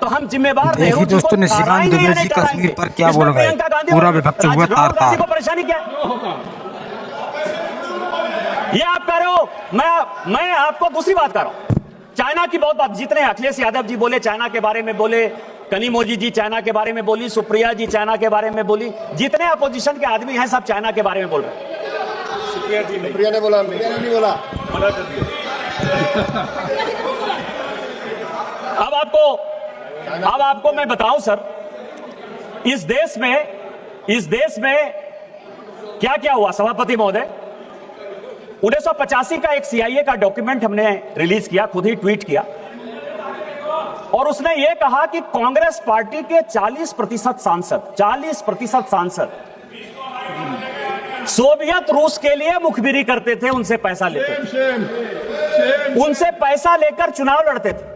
तो हम जिम्मेवार देखिए दोस्तों, निशिकांत दुबे जी कश्मीर पर क्या बोल गए, पूरा विभक्त हुआ तार-तार। को परेशानी क्या ये आप कह रहे हो? मैं आपको दूसरी बात कर रहा हूं। चाइना की बहुत बात, जितने अखिलेश यादव जी बोले चाइना के बारे में, बोले कनिमोझी जी चाइना के बारे में बोली, सुप्रिया जी चाइना के बारे में बोली, जितने अपोजिशन के आदमी हैं सब चाइना के बारे में बोल रहे हैं। सुप्रिया ने बोला, नहीं बोला। अब आपको मैं बताऊं सर, इस देश में क्या क्या हुआ सभापति महोदय। 1985 का एक सीआईए का डॉक्यूमेंट हमने रिलीज किया, खुद ही ट्वीट किया, और उसने यह कहा कि कांग्रेस पार्टी के 40% सांसद सोवियत रूस के लिए मुखबिरी करते थे, उनसे पैसा लेते थे, उनसे पैसा लेकर चुनाव लड़ते थे।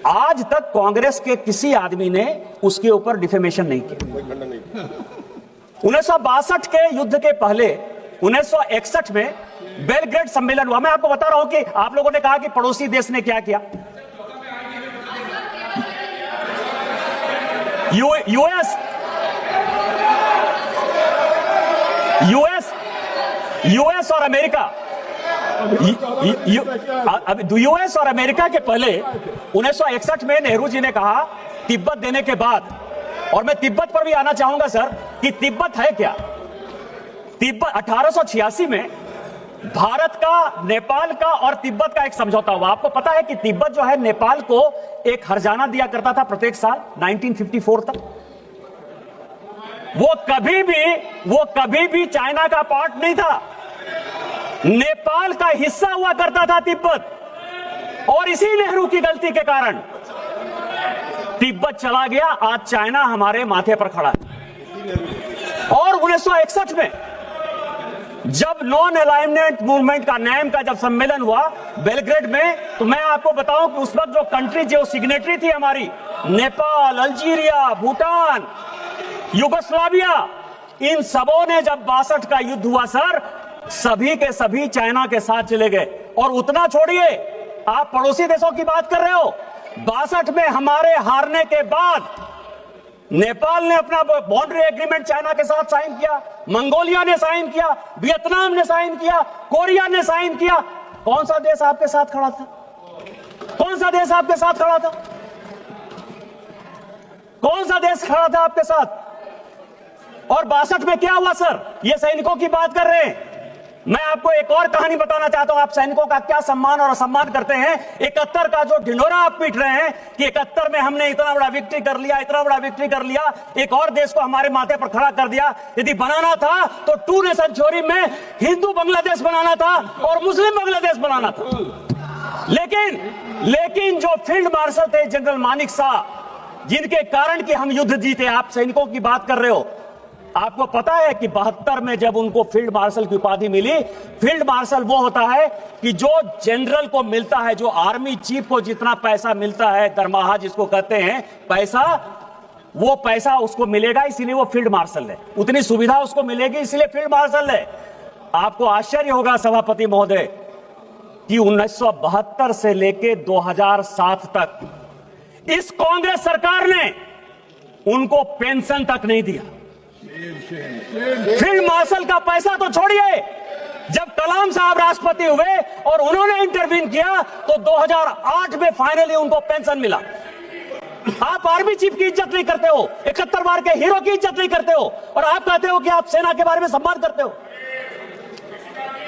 आज तक कांग्रेस के किसी आदमी ने उसके ऊपर डिफेमेशन नहीं किया। 1962 के युद्ध के पहले 1961 में बेलग्रेड सम्मेलन हुआ। मैं आपको बता रहा हूं कि आप लोगों ने कहा कि पड़ोसी देश ने क्या किया। यूएस और अमेरिका, यूएस और अमेरिका के पहले 1961 में नेहरू जी ने कहा तिब्बत देने के बाद, और मैं तिब्बत पर भी आना चाहूंगा सर कि तिब्बत है क्या। तिब्बत 1886 में भारत का, नेपाल का और तिब्बत का एक समझौता हुआ। आपको पता है कि तिब्बत जो है नेपाल को एक हर्जाना दिया करता था प्रत्येक साल 1954 तक। वो कभी भी चाइना का पार्ट नहीं था, नेपाल का हिस्सा हुआ करता था तिब्बत, और इसी नेहरू की गलती के कारण तिब्बत चला गया। आज चाइना हमारे माथे पर खड़ा है। और 1961 में जब नॉन अलाइनमेंट मूवमेंट का नैम का जब सम्मेलन हुआ बेलग्रेड में, तो मैं आपको बताऊं कि उस वक्त जो कंट्री जो सिग्नेटरी थी हमारी, नेपाल, अल्जीरिया, भूटान, युगोस्लाविया, इन सबों ने जब 62 का युद्ध हुआ सर, सभी के सभी चाइना के साथ चले गए। और उतना छोड़िए, आप पड़ोसी देशों की बात कर रहे हो। 62 में हमारे हारने के बाद नेपाल ने अपना बाउंड्री एग्रीमेंट चाइना के साथ साइन किया, मंगोलिया ने साइन किया, वियतनाम ने साइन किया, कोरिया ने साइन किया। कौन सा देश आपके साथ खड़ा था? कौन सा देश आपके साथ खड़ा था? कौन सा देश खड़ा था आपके साथ? और 62 में क्या हुआ सर? ये सैनिकों की बात कर रहे हैं। मैं आपको एक और कहानी बताना चाहता हूं, आप सैनिकों का क्या सम्मान और असम्मान करते हैं। 71 का जो ढिंढोरा आप पीट रहे हैं कि 71 में हमने इतना बड़ा विक्ट्री कर लिया, इतना बड़ा विक्ट्री कर लिया, एक और देश को हमारे माथे पर खड़ा कर दिया। यदि बनाना था तो 2 नेशन थ्योरी में हिंदू बांग्लादेश बनाना था और मुस्लिम बांग्लादेश बनाना था। लेकिन जो फील्ड मार्शल थे जनरल मानिक शाह, जिनके कारण कि हम युद्ध जीते, आप सैनिकों की बात कर रहे हो। आपको पता है कि 72 में जब उनको फील्ड मार्शल की उपाधि मिली, फील्ड मार्शल वो होता है कि जो जनरल को मिलता है, जो आर्मी चीफ को जितना पैसा मिलता है, दरमाहा जिसको कहते हैं पैसा, वो पैसा उसको मिलेगा, इसीलिए वो फील्ड मार्शल है। उतनी सुविधा उसको मिलेगी, इसलिए फील्ड मार्शल है। आपको आश्चर्य होगा सभापति महोदय कि 1972 से लेके 2007 तक इस कांग्रेस सरकार ने उनको पेंशन तक नहीं दिया। फील्ड मार्शल का पैसा तो छोड़िए, जब कलाम साहब राष्ट्रपति हुए और उन्होंने इंटरवीन किया तो 2008 में फाइनली उनको पेंशन मिला। आप आर्मी चीफ की इज्जत नहीं करते हो, 71 बार के हीरो की इज्जत नहीं करते हो, और आप कहते हो कि आप सेना के बारे में सम्मान करते हो।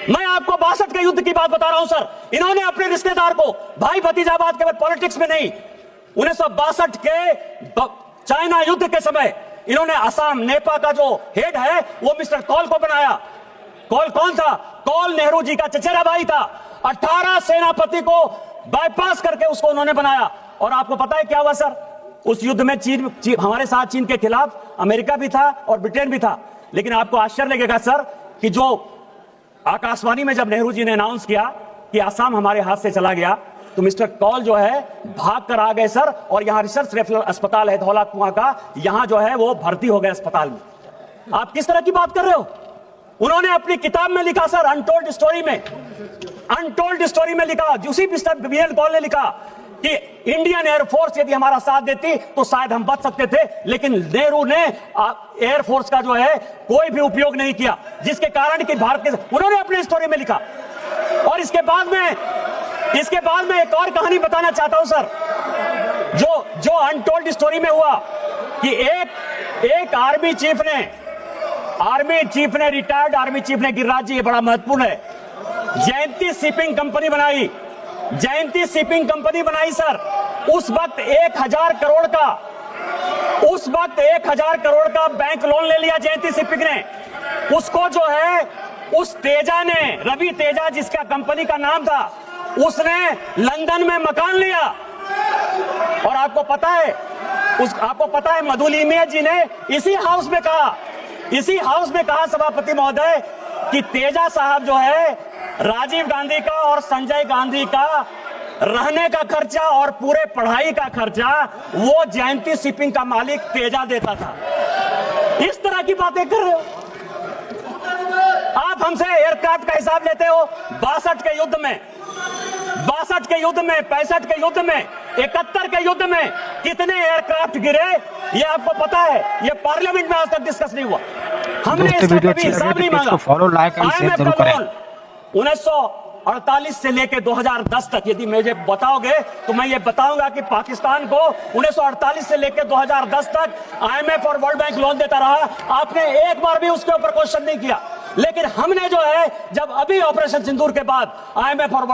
मैं आपको 62 के युद्ध की बात बता रहा हूं सर। इन्होंने अपने रिश्तेदार को, भाई भतीजावाद केवल पॉलिटिक्स में नहीं, 1962 के चाइना युद्ध के समय इन्होंने असम नेपा का जो हेड है वो मिस्टर कॉल को बनाया। कॉल कौन था? कॉल नेहरू जी का चचेरा भाई था। 18 सेनापति को बाईपास करके उसको उन्होंने बनाया। और आपको पता है क्या हुआ सर? उस युद्ध में चीन हमारे साथ, चीन के खिलाफ अमेरिका भी था और ब्रिटेन भी था। लेकिन आपको आश्चर्य लगेगा सर कि जो आकाशवाणी में जब नेहरू जी ने अनाउंस किया कि असम हमारे हाथ से चला गया, तो मिस्टर कॉल जो है भाग कर आ गए सर, और यहां रिसर्च रेफरल अस्पताल है धौला कुआं का, यहां जो है वो भर्ती हो गए अस्पताल में। आप किस तरह की बात कर रहे हो? उन्होंने अपनी किताब में लिखा सर, अनटोल्ड स्टोरी में लिखा, उसी मिस्टर बीएल कॉल ने लिखा कि इंडियन एयरफोर्स यदि हमारा साथ देती तो शायद हम बच सकते थे, लेकिन नेहरू ने एयरफोर्स का जो है कोई भी उपयोग नहीं किया, जिसके कारण कि भारत के उन्होंने अपने स्टोरी में लिखा। और इसके बाद में एक और कहानी बताना चाहता हूं सर, जो अनटोल्ड स्टोरी में हुआ कि एक आर्मी चीफ ने रिटायर्ड आर्मी चीफ ने, गिरिराज जी ये बड़ा महत्वपूर्ण है, जयंती शिपिंग कंपनी बनाई सर। उस वक्त 1000 करोड़ का बैंक लोन ले लिया जयंती शिपिंग ने। उसको जो है उस तेजा ने, रवि तेजा जिसका कंपनी का नाम था, उसने लंदन में मकान लिया। और आपको पता है मधुलिमिया जी ने इसी हाउस में कहा सभापति महोदय कि तेजा साहब जो है राजीव गांधी का और संजय गांधी का रहने का खर्चा और पूरे पढ़ाई का खर्चा वो जयंती शिपिंग का मालिक तेजा देता था। इस तरह की बातें कर रहे हो आप, हमसे एयरक्राफ्ट का हिसाब लेते हो। 62 के युद्ध में, 65 के युद्ध में, 71 के युद्ध में कितने एयरक्राफ्ट गिरे ये आपको पता है। ये पार्लियामेंट में आज तक डिस्कस नहीं हुआ, हमने इसका कभी हिसाब नहीं मांगा। फॉलो, लाइक एंड शेयर जरूर करें। 1948 से लेकर 2010 तक यदि मुझे बताओगे तो मैं ये बताऊंगा कि पाकिस्तान को 1948 से लेकर 2010 तक IMF और वर्ल्ड बैंक लोन देता रहा। आपने एक बार भी उसके ऊपर क्वेश्चन नहीं किया। लेकिन हमने जो है, जब अभी ऑपरेशन सिंदूर के बाद IMF और